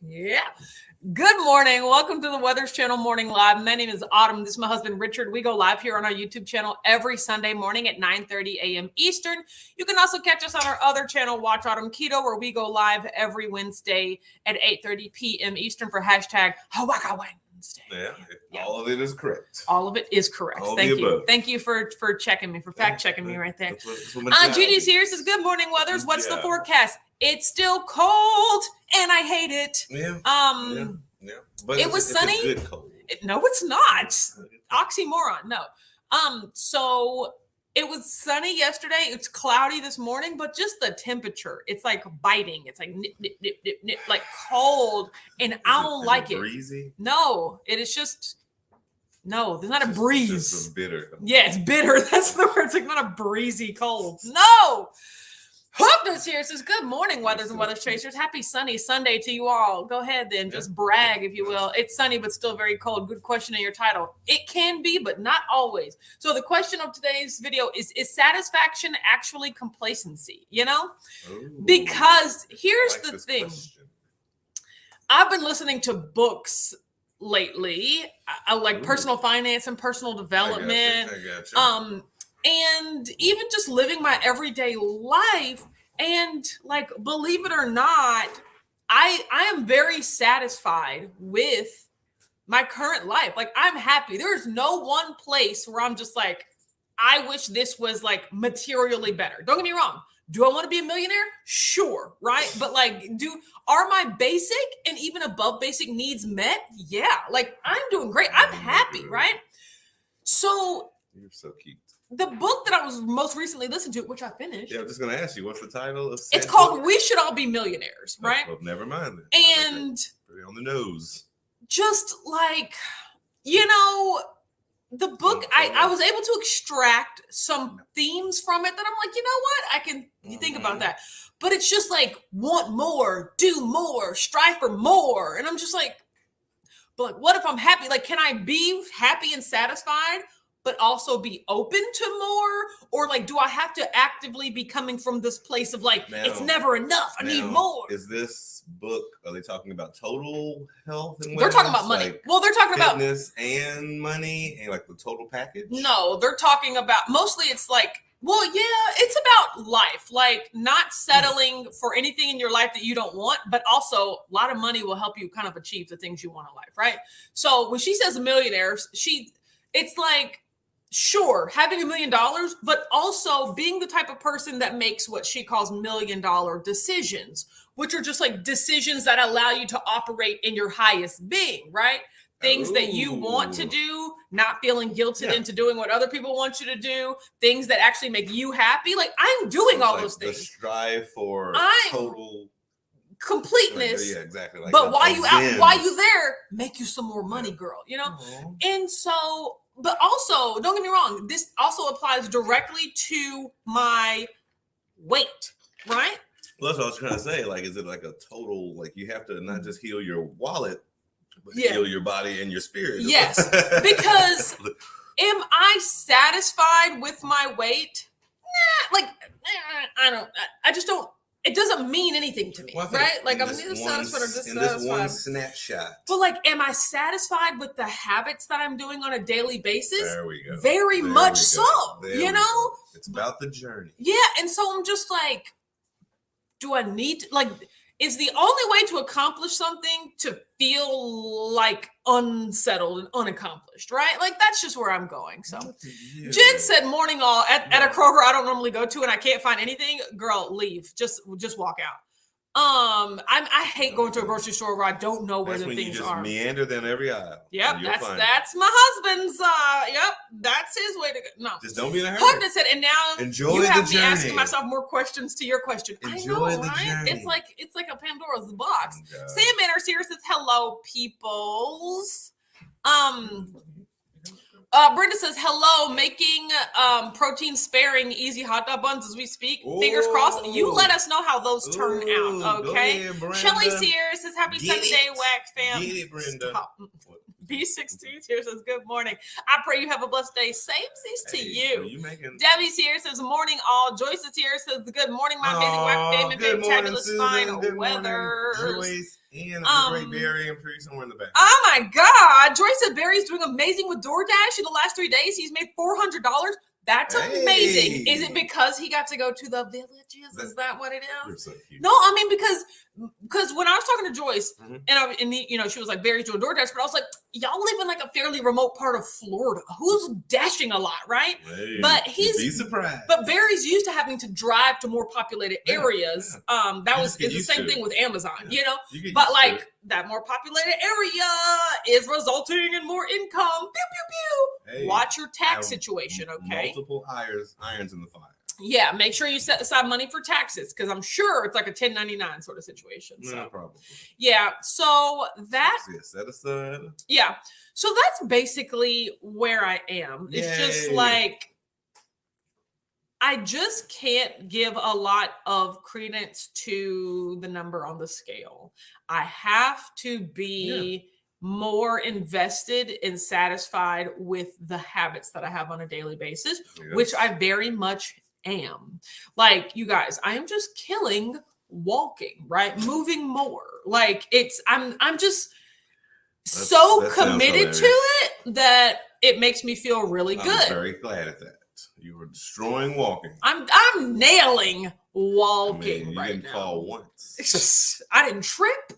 Yeah. Good morning. Welcome to the Weathers Channel Morning Live. My name is Autumn. This is my husband, Richard. We go live here on our YouTube channel every Sunday morning at 9:30 a.m. Eastern. You can also catch us on our other channel, Watch Autumn Keto, where we go live every Wednesday at 8:30 p.m. Eastern for hashtag Hawaka Wednesday. Yeah, all of it is correct. All of it is correct. All Thank you. above. Thank you for checking me, for fact checking me right there. That's what Judy's here. Says, good morning, Weathers. What's the forecast? It's still cold and I hate it. Yeah. But it was sunny. It's a good cold. No, it's not. Oxymoron. No. So it was sunny yesterday. It's cloudy this morning, but just the temperature, it's like biting. It's like nip, nip, nip, nip, nip, like cold, and I don't like it. Breezy? No, it is just. No, there's not a breeze. Just bitter. Yeah, it's bitter. That's the word. It's like not a breezy cold. No. Hookness here says, good morning, Weathers and Weather Chasers. Happy sunny Sunday to you all. Go ahead then. Just brag, if you will. It's sunny, but still very cold. Good question in your title. It can be, but not always. So the question of today's video is satisfaction actually complacency? You know? Ooh, because here's like the thing. Question. I've been listening to books lately. I like personal finance and personal development. I gotcha. And even just living my everyday life, and like, believe it or not, I am very satisfied with my current life. Like, I'm happy. There's no one place where I'm just like, I wish this was like materially better. Don't get me wrong. Do I want to be a millionaire? Sure, right? But like, are my basic and even above basic needs met? Yeah, like I'm doing great. I'm happy, right? So You're so cute. The book that I was most recently listened to, which I finished. Yeah, I'm just going to ask you, what's the title of It's called We Should All Be Millionaires, right? Well, never mind then. And pretty on the nose. Just like, you know, the book, I was able to extract some themes from it that I'm like, you know what? You think about that. But it's just like, want more, do more, strive for more. And I'm just like, but like, what if I'm happy? Like, can I be happy and satisfied, but also be open to more? Or like, do I have to actively be coming from this place of like, it's never enough, I need more? Is this book, are they talking about total health and wellness? They're talking about money. Like, well, they're talking about fitness and money and like the total package? No, they're talking about, mostly it's like, well, yeah, it's about life, like not settling for anything in your life that you don't want, but also a lot of money will help you kind of achieve the things you want in life, right? So when she says millionaires, it's like, sure, having $1 million, but also being the type of person that makes what she calls $1 million decisions, which are just like decisions that allow you to operate in your highest being, right? Things that you want to do, not feeling guilted into doing what other people want you to do, things that actually make you happy. Like, I'm doing all those things. The strive for total completeness. Yeah, exactly. Like but while you there, make you some more money, girl, you know? And so, but also, don't get me wrong, this also applies directly to my weight, right? Well, that's what I was trying to say. Like, is it like a total, like you have to not just heal your wallet, but heal your body and your spirit? Yes, because am I satisfied with my weight? I just don't. It doesn't mean anything to me, right? Like, I'm neither satisfied or dissatisfied. In this one snapshot. But like, am I satisfied with the habits that I'm doing on a daily basis? There we go. Very much so, you know? It's about the journey. Yeah, and so I'm just like, do I need to, like, is the only way to accomplish something to feel like unsettled and unaccomplished, right? Like, that's just where I'm going. So Jen said, morning all at a Kroger I don't normally go to and I can't find anything. Girl, leave. Just walk out. I hate going to a grocery store where I don't know where the things are. Meander down every aisle. Yep, that's my husband's. Yep, that's his way to go. No, just don't be in a hurry. Hudson said, and now enjoy you have the me journey. asking myself more questions to your question. Enjoy I know, the right? journey. It's like a Pandora's box. Sam Manners here says, "Hello, peoples." Brenda says, hello, making protein sparing easy hot dog buns as we speak. Fingers crossed. You let us know how those turn out, okay? Shelly's here, says happy Sunday, Wax fam. Get it, Brenda. B16 here says, good morning. I pray you have a blessed day. Samesies to you. Debbie's here says, morning all. Joyce is here says, good morning, my amazing wife, Damon, fabulous fine weather. Joyce and the great Barry. I'm sure he's somewhere in the back. Oh my God. Joyce said Barry's doing amazing with DoorDash. In the last 3 days, he's made $400. That's amazing. Is it because he got to go to the villages? Is that what it is? So cute. No, I mean, because when I was talking to Joyce and she was like, Barry's doing DoorDash, but I was like, y'all live in like a fairly remote part of Florida. Who's dashing a lot, right? Hey, but be surprised. But Barry's used to having to drive to more populated areas. Yeah. It's the same thing with Amazon, But like that more populated area is resulting in more income. Pew pew pew. Hey, watch your tax situation, okay? Multiple irons in the fire. Yeah, make sure you set aside money for taxes because I'm sure it's like a 1099 sort of situation. So, probably. Yeah, so that. Set aside. Yeah, so that's basically where I am. It's just like I just can't give a lot of credence to the number on the scale. I have to be more invested and satisfied with the habits that I have on a daily basis, which I very much am. Like, you guys, I am just killing walking, right? Moving more. Like I'm just so committed to it that it makes me feel really good. I'm very glad at that. You were destroying walking. I'm nailing walking you right didn't now. fall once. It's just, I didn't trip.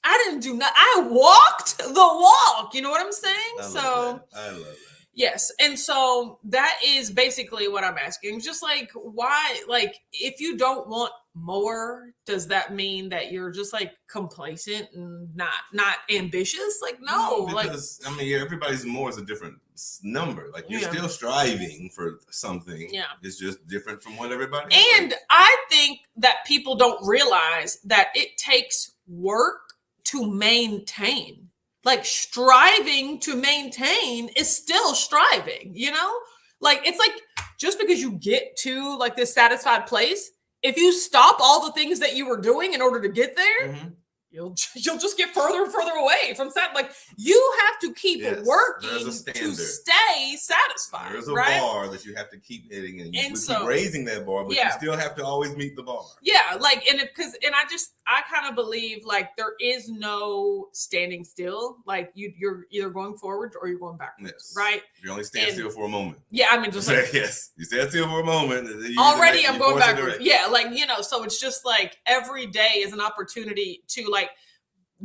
I didn't do nothing. I walked the walk. You know what I'm saying? I love that. Yes. And so that is basically what I'm asking. Just like, why, like, if you don't want more, does that mean that you're just like complacent and not ambitious? Like, no, because everybody's more is a different number. Like, you're still striving for something. Yeah. It's just different from what everybody else. And I think that people don't realize that it takes work to maintain. Like, striving to maintain is still striving, Like, it's like, just because you get to like this satisfied place, if you stop all the things that you were doing in order to get there, you'll just get further and further away from that. Like, you have to keep working to stay satisfied. There's a bar that you have to keep hitting, and you keep raising that bar, but you still have to always meet the bar. Yeah, like, I kind of believe like there is no standing still. Like, you're either going forward or you're going backwards, right? You only stand still for a moment. Yeah, I mean, just like, you stand still for a moment. Already, I'm going backwards. Yeah, like, so it's just like every day is an opportunity to like.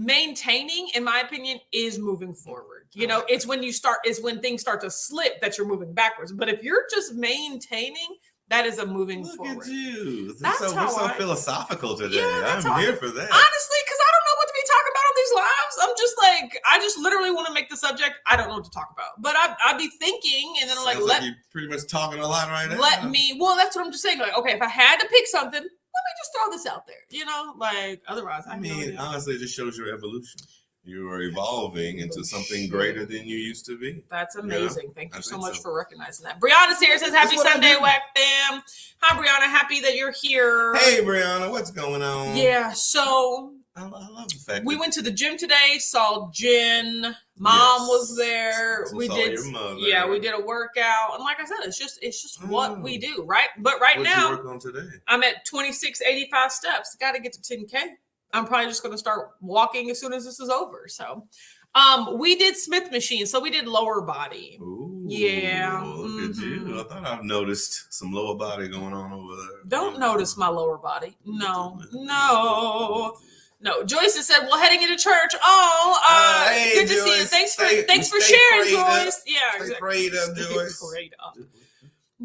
Maintaining, in my opinion, is moving forward. It's when things start to slip that you're moving backwards. But if you're just maintaining, that is a moving forward. Look at you. We're so philosophical today. I'm here for that. Honestly, because I don't know what to be talking about on these lives. I'm just like, I just literally want to make the subject. I don't know what to talk about. But I'd be thinking, and then I'm like, you're pretty much talking a lot right now. That's what I'm just saying. Like, okay, if I had to pick something, let me just throw this out there, like, otherwise. Honestly, it just shows your evolution. You are evolving into something greater than you used to be. That's amazing. Thank you so much for recognizing that. Brianna's here, says, happy Sunday, Whack Fam. Hi, Brianna. Happy that you're here. Hey, Brianna. What's going on? Yeah, so I love the fact we went to the gym today, saw Jen. Mom was there. We did a workout. And like I said, it's just what we do, right? But right now, you work on today? I'm at 2685 steps. Got to get to 10K. I'm probably just going to start walking as soon as this is over. So, we did Smith machines. So we did lower body. Ooh, yeah. Look at you. I thought I've noticed some lower body going on over there. Don't notice my lower body. No. Joyce has said, well, heading into church. Hey, good to Joyce. See you. Thanks for sharing, Joyce. Stay prayed up, Joyce.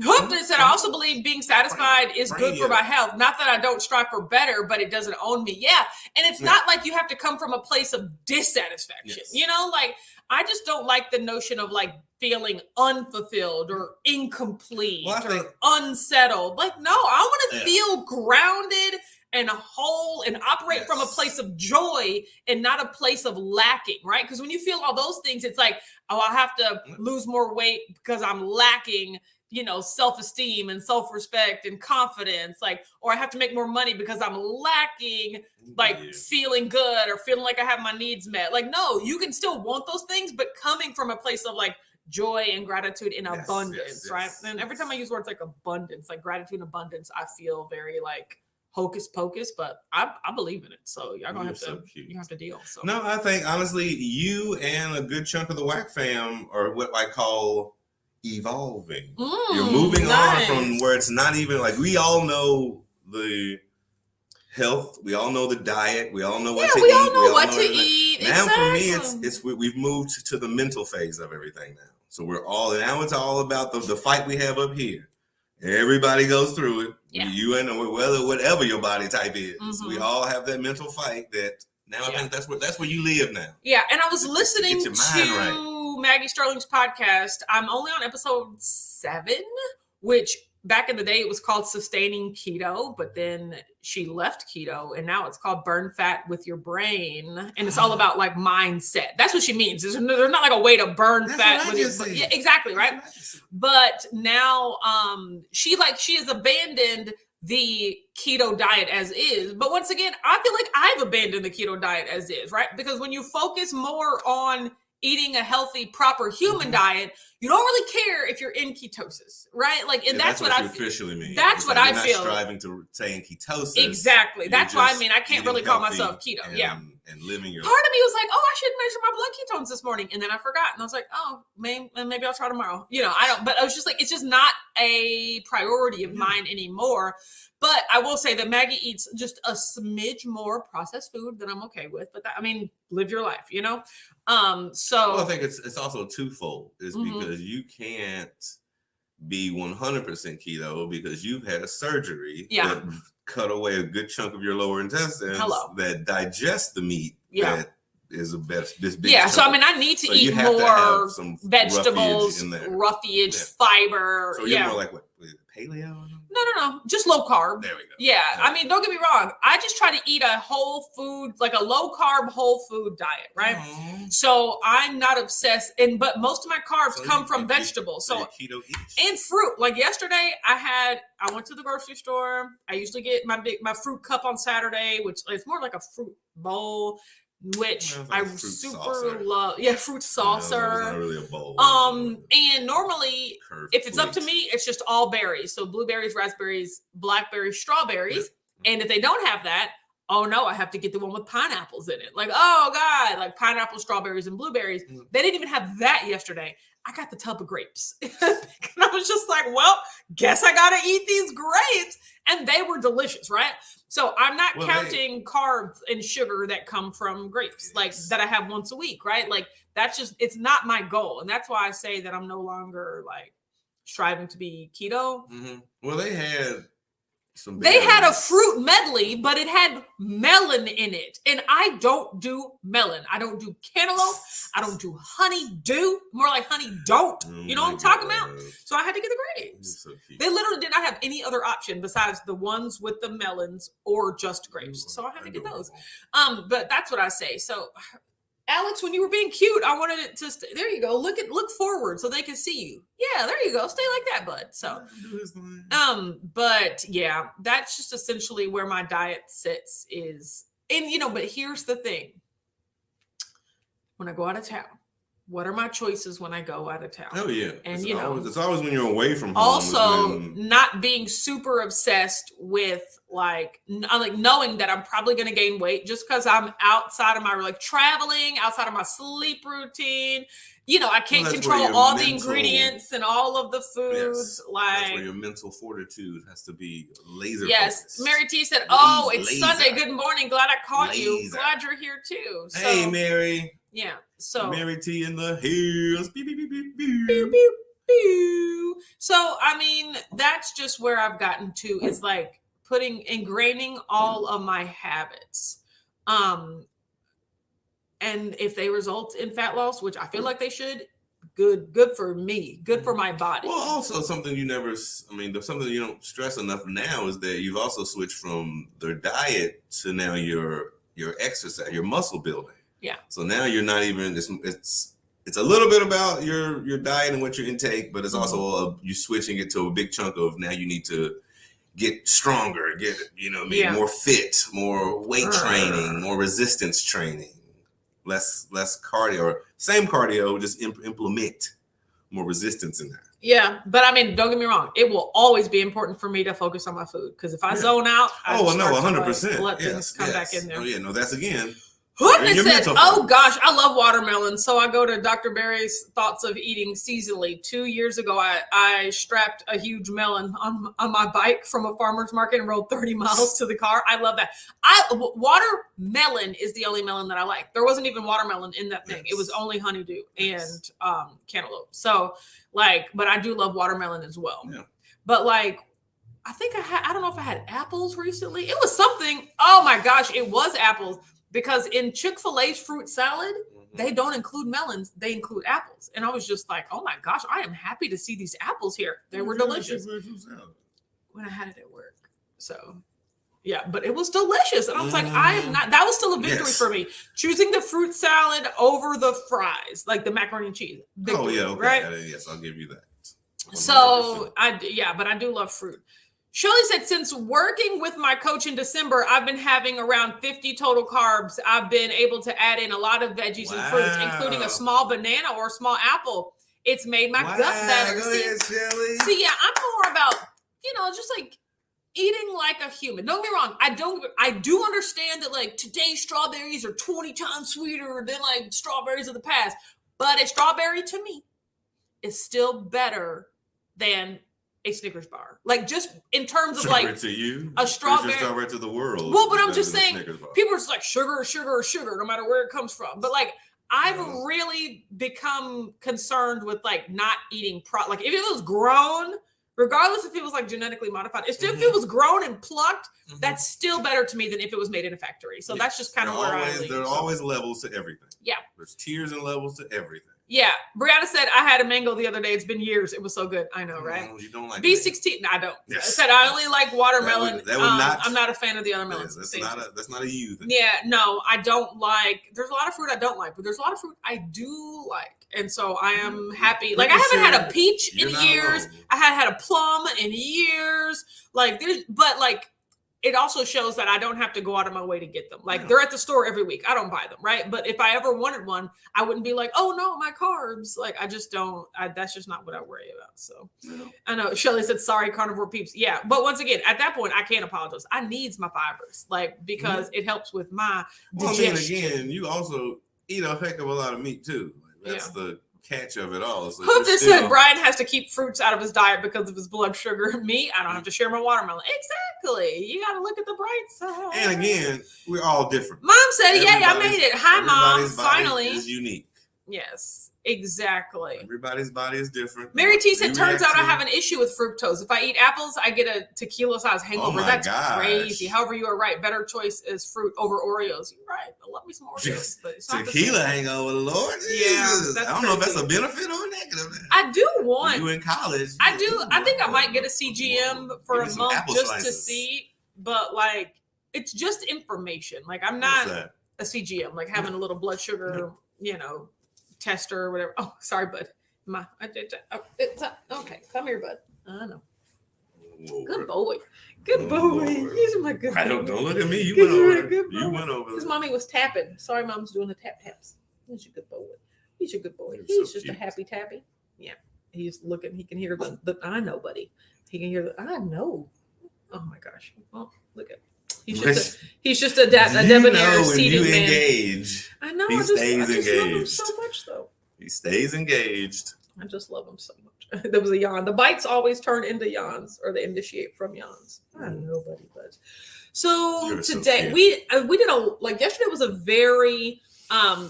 Hopefully said, I also believe being satisfied is good for my health. Not that I don't strive for better, but it doesn't own me. Yeah. And it's not like you have to come from a place of dissatisfaction. Yes. Like, I just don't like the notion of like feeling unfulfilled or incomplete or unsettled. Like, no, I want to feel grounded and whole and operate from a place of joy and not a place of lacking, right? Because when you feel all those things, it's like, oh, I have to lose more weight because I'm lacking, self-esteem and self-respect and confidence, like, or I have to make more money because I'm lacking, like feeling good or feeling like I have my needs met. Like, no, you can still want those things, but coming from a place of like joy and gratitude and abundance, right? And every time I use words like abundance, like gratitude and abundance, I feel very like hocus pocus, but I believe in it. So y'all gonna have to deal. So no, I think honestly, you and a good chunk of the WAC fam are what I call evolving. You're moving on from where it's not even like, we all know the health, we all know the diet, we all know what to eat. We all know what to eat. Now for me, we've moved to the mental phase of everything now. So it's all about the fight we have up here. Everybody goes through it. Yeah. You and whatever your body type is. We all have that mental fight that now I think that's where you live now. Yeah, and I was listening to Maggie Sterling's podcast. I'm only on episode 7, which back in the day it was called Sustaining Keto, but then she left keto and now it's called Burn Fat with Your Brain, and it's all about like mindset. That's what she means. There's not like a way to burn fat with your, yeah, exactly, right? But now she has abandoned the keto diet as is. But once again, I feel like I've abandoned the keto diet as is, right? Because when you focus more on eating a healthy, proper human diet, you don't really care if you're in ketosis, right? Like, and that's what I officially mean. That's what I feel. You're not striving to stay in ketosis. Exactly. That's what I mean. I can't really call myself keto. And living your part of me was like, oh, I should measure my blood ketones this morning, and then I forgot, and I was like, oh, maybe I'll try tomorrow. I don't. But I was just like, it's just not a priority of mine anymore. But I will say that Maggie eats just a smidge more processed food than I'm okay with. But live your life, So I think it's also twofold. Is because you can't be 100% keto because you've had a surgery that cut away a good chunk of your lower intestines that digest the meat that is this big chunk. So I need to eat more vegetables, roughage, fiber. So you're more like what, paleo? No, just low carb. There we go. Yeah, don't get me wrong. I just try to eat a whole food, like a low carb whole food diet, right? So I'm not obsessed, but most of my carbs come from vegetables. So keto and fruit. Like yesterday, I went to the grocery store. I usually get my fruit cup on Saturday, which is more like a fruit bowl, which I super love. Yeah, fruit saucer. It's not really a bowl. And normally, if it's up to me, it's just all berries. So blueberries, raspberries, blackberries, strawberries. And if they don't have that, oh no, I have to get the one with pineapples in it. Like, oh God, like pineapple, strawberries, and blueberries. They didn't even have that yesterday. I got the tub of grapes. And I was just like, well, guess I got to eat these grapes. And they were delicious, right? So I'm not counting carbs and sugar that come from grapes, like that I have once a week, right? Like that's just, it's not my goal. And that's why I say that I'm no longer like striving to be keto. Well, they had a fruit medley, but it had melon in it. And I don't do melon. I don't do cantaloupe. I don't do honeydew. More like honey don't. You know what I'm talking about? So I had to get the grapes. So they literally did not have any other option besides the ones with the melons or just grapes. So I had to get those. But that's what I say. So Alex, when you were being cute, I wanted it to stay. There you go. Look forward so they can see you. Yeah, there you go. Stay like that, bud. So, but yeah, that's just essentially where my diet sits is, and but here's the thing. When I go out of town, what are my choices when I go out of town? Oh yeah. And it's always when you're away from home. Also, not being super obsessed with like knowing that I'm probably going to gain weight just because I'm outside of my traveling, outside of my sleep routine. I can't control all the ingredients and all of the foods. That's where your mental fortitude has to be laser. Yes, focused. Mary T said, "Oh, it's Sunday. Good morning. Glad I caught you. Glad you're here too." So, hey, Mary. Yeah. So Mary T in the hills. Beep, beep, beep, beep, beep. Beep, beep, beep. So that's just where I've gotten to is like ingraining all of my habits. And if they result in fat loss, which I feel like they should, good for me, good for my body. Well, also something something you don't stress enough now is that you've also switched from their diet to now your exercise, your muscle building. Yeah. So now you're not even, it's it's a little bit about your diet and what you intake, but it's also you switching it to a big chunk of now you need to get stronger, be more fit, more weight training, more resistance training, less cardio, or same cardio, just implement more resistance in that. Yeah, but I mean, don't get me wrong. It will always be important for me to focus on my food because if I zone out, I 100%. Let things come back in there. Oh yeah, no, that's again. Whoever said, oh gosh, I love watermelon. So I go to Dr. Berry's Thoughts of Eating Seasonally. 2 years ago, I strapped a huge melon on my bike from a farmer's market and rode 30 miles to the car. I love that. Watermelon is the only melon that I like. There wasn't even watermelon in that thing. It was only honeydew and cantaloupe. So but I do love watermelon as well. Yeah. But I think I don't know if I had apples recently. It was something. Oh my gosh, it was apples. Because in Chick-fil-A's fruit salad, they don't include melons. They include apples. And I was just like, oh my gosh, I am happy to see these apples here. They were delicious. When I had it at work. So, yeah, but it was delicious. And I was like, that was still a victory for me. Choosing the fruit salad over the fries, like the macaroni and cheese. Victory, okay. Right? Yes, I'll give you that. 100%. So, but I do love fruit. Shirley said, since working with my coach in December, I've been having around 50 total carbs. I've been able to add in a lot of veggies and fruits, including a small banana or a small apple. It's made my gut better. Go ahead, Shirley. See, yeah, I'm more about, just eating like a human. Don't get me wrong. I do understand that today's strawberries are 20 times sweeter than strawberries of the past. But a strawberry to me is still better than a Snickers bar, just in terms of to you, a strawberry to the world. Well, but I'm just saying, people are just sugar, no matter where it comes from. But I've really become concerned with not eating if it was grown, regardless if it was genetically modified, if it was grown and plucked, that's still better to me than if it was made in a factory. So that's just kind of where I lean. There are always levels to everything. Yeah, there's tiers and levels to everything. Yeah, Brianna said I had a mango the other day. It's been years. It was so good. I know, right? No, you don't like B16. No, I don't. Yes. I said I only like watermelon. I'm not a fan of the other melons. That's not a you thing. Yeah, no, I don't like. There's a lot of fruit I don't like, but there's a lot of fruit I do like, and so I am happy. I haven't had a peach in years. I had a plum in years. It also shows that I don't have to go out of my way to get them. They're at the store every week. I don't buy them, right? But if I ever wanted one, I wouldn't be like, oh no, my carbs. I just don't, that's just not what I worry about. So I know Shelley said, sorry, carnivore peeps. Yeah. But once again, at that point, I can't apologize. I needs my fibers, because it helps with my digestion. Again, you also eat a heck of a lot of meat too. That's the catch of it all. So Hope this said Brian has to keep fruits out of his diet because of his blood sugar. Me, I don't have to share my watermelon. Exactly. You got to look at the bright side. And again, we're all different. Mom said, "Yay, I made it. Hi, Mom. Finally." Is unique. Yes, exactly. Everybody's body is different. Mary T said, turns out I have an issue with fructose. If I eat apples, I get a tequila-sized hangover. That's crazy. However, you are right. Better choice is fruit over Oreos. You're right. I love me some Oreos. Tequila hangover, Lord. Yeah. I don't know if that's a benefit or a negative. I do want. You in college. I do. I think I might get a CGM for a month just to see. But it's just information. I'm not a CGM, having a little blood sugar, tester or whatever. Oh, sorry, bud. Okay, come here, bud. I know. Lord. Good boy. Good boy. Lord. He's my good boy. I don't look at me. You went over. You went over. His mommy was tapping. Sorry, mom's doing the tap taps. He's a good boy. He's a good boy. He's so just cute. A happy tappy. Yeah. He's looking. He can hear the I know, buddy. He can hear the I know. Oh my gosh. Oh, look at. He's just a debonair seated man. Engage. I know. He stays engaged. Love him so much, though. He stays engaged. I just love him so much. There was a yawn. The bites always turn into yawns, or they initiate from yawns. I don't know, buddy, but so today we did yesterday was a very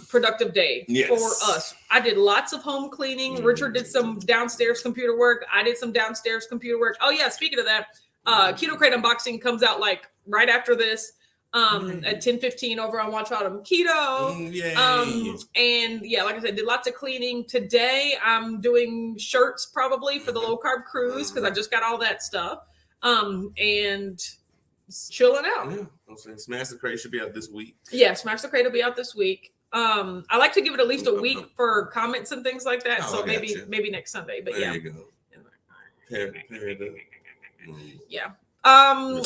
productive day for us. I did lots of home cleaning. Richard did some downstairs computer work. I did some downstairs computer work. Oh yeah, speaking of that, Keto Crate unboxing comes out right after this at 10:15 over on Watch Autumn Keto. And yeah, like I said, did lots of cleaning. Today I'm doing shirts probably for the low carb cruise because I just got all that stuff. And chilling out. Yeah. Smash the Crate should be out this week. Yeah, Smash the Crate will be out this week. I like to give it at least a week for comments and things like that. So maybe next Sunday. But there you go. Yeah.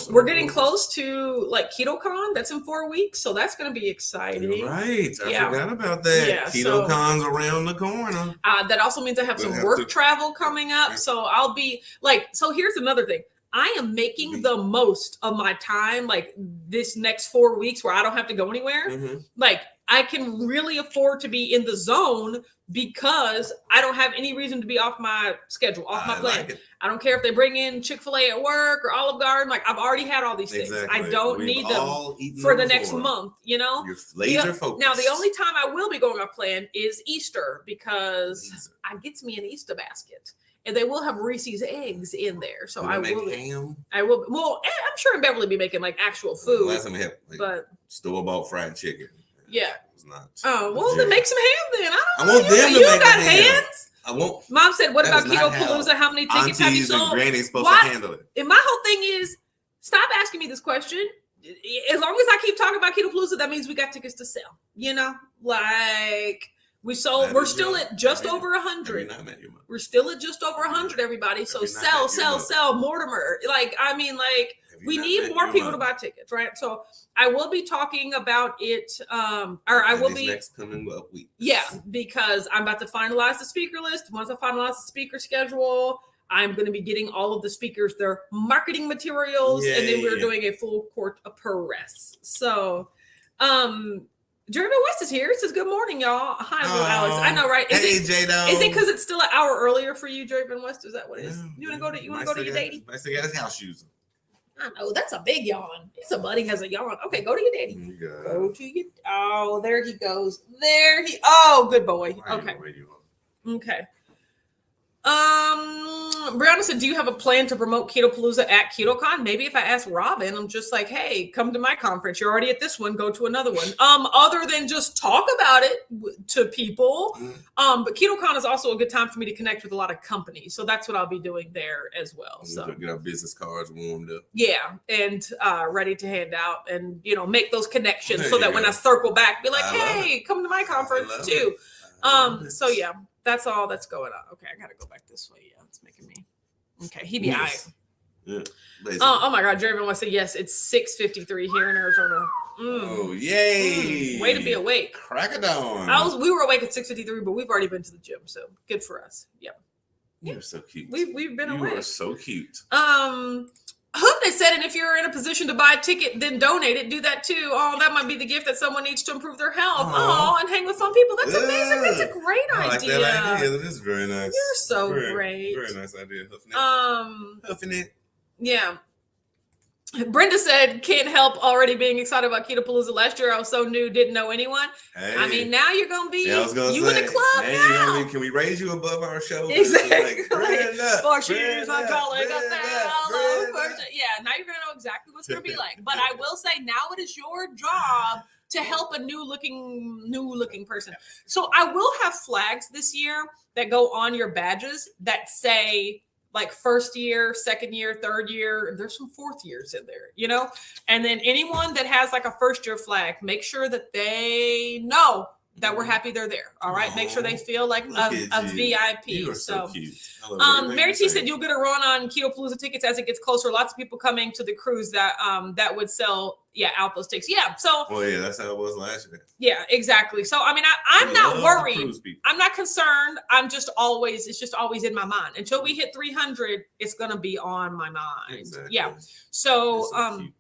We're getting close to like KetoCon. That's in 4 weeks, so that's going to be exciting. Right. I forgot about that. Yeah, KetoCon's around the corner. That also means I have some work travel coming up. So I'll be like, so here's another thing. I am making the most of my time, like this next 4 weeks where I don't have to go anywhere. Like I can really afford to be in the zone because I don't have any reason to be off my schedule, off my plan. I don't care if they bring in Chick-fil-A at work or Olive Garden. Like I've already had all these things. I don't need them for the next month, you know? You're laser focused. Now, the only time I will be going off plan is Easter because I gets me an Easter basket. And they will have Reese's eggs in there. So I will. Ham? I will. Well, I'm sure Beverly be making like actual food. Last time we had store-bought fried chicken. Yeah. It's not. Oh, well, then make some ham then. I want them to make got hands? I won't. Mom said, what about Keto Palooza? How many tickets have you sold? And Granny's supposed to handle it. And my whole thing is, stop asking me this question. As long as I keep talking about Keto Palooza, that means we got tickets to sell. You know? Like... We're still at just over 100. We're still at just over 100, everybody. So sell, Mortimer. Like, I mean, like, we need more people to buy tickets, right? So I will be talking about it, next coming up week. Yeah, because I'm about to finalize the speaker list. Once I finalize the speaker schedule, I'm going to be getting all of the speakers their marketing materials, and then we're doing a full court press. So, Jeremy West is here. It says, good morning, y'all. Hi, Alex. I know, right? J-Dog. Is it because it's still an hour earlier for you, Jeremy West? Is that what it is? You want to go to your daddy? I still got his house shoes. I know. That's a big yawn. Somebody has a yawn. Okay, go to your daddy. Go to your... Oh, there he goes. Oh, good boy. Okay. Okay. Brianna said, do you have a plan to promote Keto Palooza at KetoCon? Maybe if I ask Robin, I'm just like, hey, come to my conference. You're already at this one. Go to another one. Other than just talk about it to people. But KetoCon is also a good time for me to connect with a lot of companies. So that's what I'll be doing there as well. So get our business cards warmed up. Yeah. And ready to hand out and, make those connections so that when I circle back, be like, hey, come to my conference too. So yeah. That's all that's going on. Okay, I gotta go back this way. Yeah, it's making me. Okay, he be nice. Yeah. Oh my God, Jeremy wants to say yes. It's 6:53 here in Arizona. Oh yay! Way to be awake. Crack of dawn. We were awake at 6:53, but we've already been to the gym, so good for us. Yep. You're so cute. We've been awake. You are so cute. They said, and if you're in a position to buy a ticket, then donate it. Do that too. Oh, that might be the gift that someone needs to improve their health. Oh, and hang with fun people. That's amazing. That's a great idea. That idea. That is very nice. You're so great. Very nice idea. Huffing it. Yeah. Brenda said, can't help already being excited about Keto Palooza. Last year, I was so new, didn't know anyone. Hey. I mean, now you're going to be, in the club now. Can we raise you above our shoulders? Exactly. 4 shoes, I'm calling up there. Yeah, now you're going to know exactly what's going to be like. But I will say, now it is your job to help a new looking person. So I will have flags this year that go on your badges that say, like first year, second year, third year, there's some fourth years in there, and then anyone that has like a first year flag, make sure that they know that we're happy they're there. All right. Make sure they feel like a VIP. You are so cute. Mary T said you'll get a run on Keto Palooza tickets as it gets closer. Lots of people coming to the cruise that would sell out those tickets. Yeah. So that's how it was last year. Yeah, exactly. So I mean, I'm not worried. I'm not concerned. It's just always in my mind. Until we hit 300, it's gonna be on my mind. Exactly. Yeah. So cute.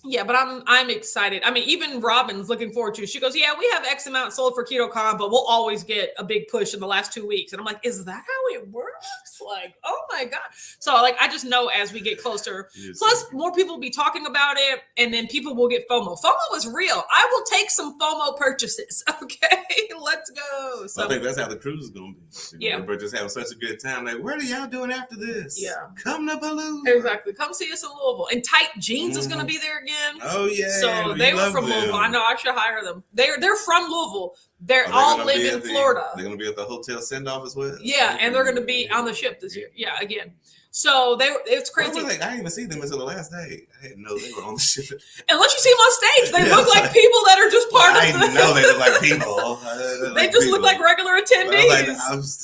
Yeah, but I'm excited. I mean, even Robin's looking forward to it. She goes, yeah, we have X amount sold for KetoCon, but we'll always get a big push in the last 2 weeks. And I'm like, is that how it works? Like, oh my God. So like, I just know as we get closer, plus more people will be talking about it and then people will get FOMO. FOMO is real. I will take some FOMO purchases. Okay, let's go. So I think that's how the cruise is going to be. We're just having such a good time. Like, what are y'all doing after this? Yeah. Come to Palooza. Exactly. Come see us in Louisville. And Tight Jeans is going to be there again. Oh yeah. So they were from Louisville. I know I should hire them. They're from Louisville, They all live in Florida. They're going to be at the hotel send-off as well? Yeah, and they're going to be on the ship this year. Yeah, again. So it's crazy. I didn't even see them until the last day. I didn't know they were on the ship. Unless you see them on stage, they look like people that are just part of I know they look like people. They just look like regular attendees.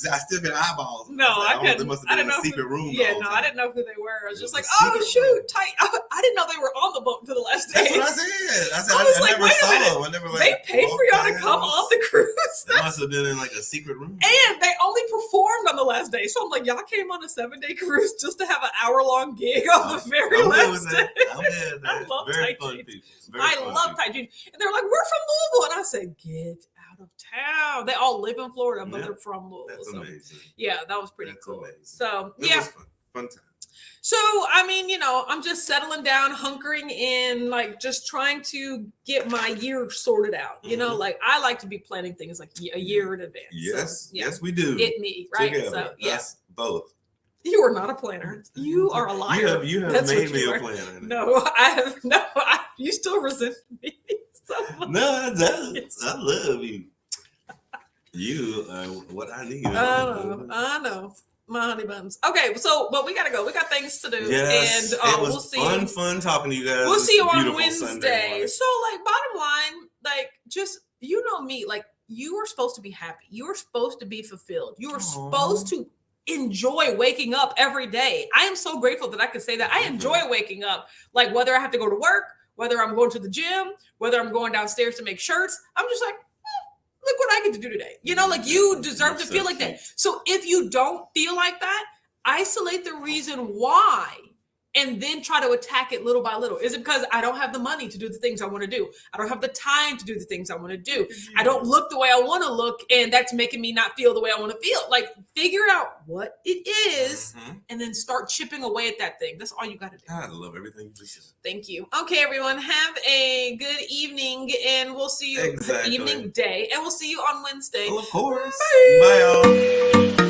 I still get eyeballs. No, I couldn't. They must have been in a secret room. Yeah, no, I didn't know who they were. I was just like, oh shoot, tight. I didn't know they were on the boat until the last day. That's what I said. I was like, wait a minute. They paid for y'all to come on the cruise. They must have been in like a secret room. And they only performed on the last day. So I'm like, y'all came on a 7-day cruise just to have an hour-long gig on the very last day. I love Thai Jeans. I love Thai Jeans. And they're like, we're from Louisville. And I said, get out of town. They all live in Florida, but they're from Louisville. That's amazing. Yeah, that was pretty cool. Amazing. So, it was fun time. So, I mean, I'm just settling down, hunkering in, like just trying to get my year sorted out. Like I like to be planning things like a year in advance. Yes, so, yeah. Yes, we do. Me, right? Together. So, yeah. Us both. You are not a planner. You are a liar. You have made me a planner. No, I have. No, you still resent me. So no, I don't. I love you. You are what I need. I know. My honey buns. Okay, but we gotta go. We got things to do. Yes, and it was we'll see fun talking to you guys. We'll see you on Wednesday. So, like, bottom line, like, just me, like, you are supposed to be happy. You are supposed to be fulfilled. You are supposed to enjoy waking up every day. I am so grateful that I can say that. I enjoy waking up, like whether I have to go to work, whether I'm going to the gym, whether I'm going downstairs to make shirts. I'm just like, look what I get to do today. Like you deserve to feel like that. So if you don't feel like that, isolate the reason why and then try to attack it little by little. Is it because I don't have the money to do the things I want to do? I don't have the time to do the things I want to do. I don't look the way I want to look, and that's making me not feel the way I want to feel. Like, figure out what it is and then start chipping away at that thing. That's all you got to do. I love everything you just said. Thank you. Okay, everyone. Have a good evening, and we'll see you evening day, and we'll see you on Wednesday. Well, of course. Bye. Bye, y'all.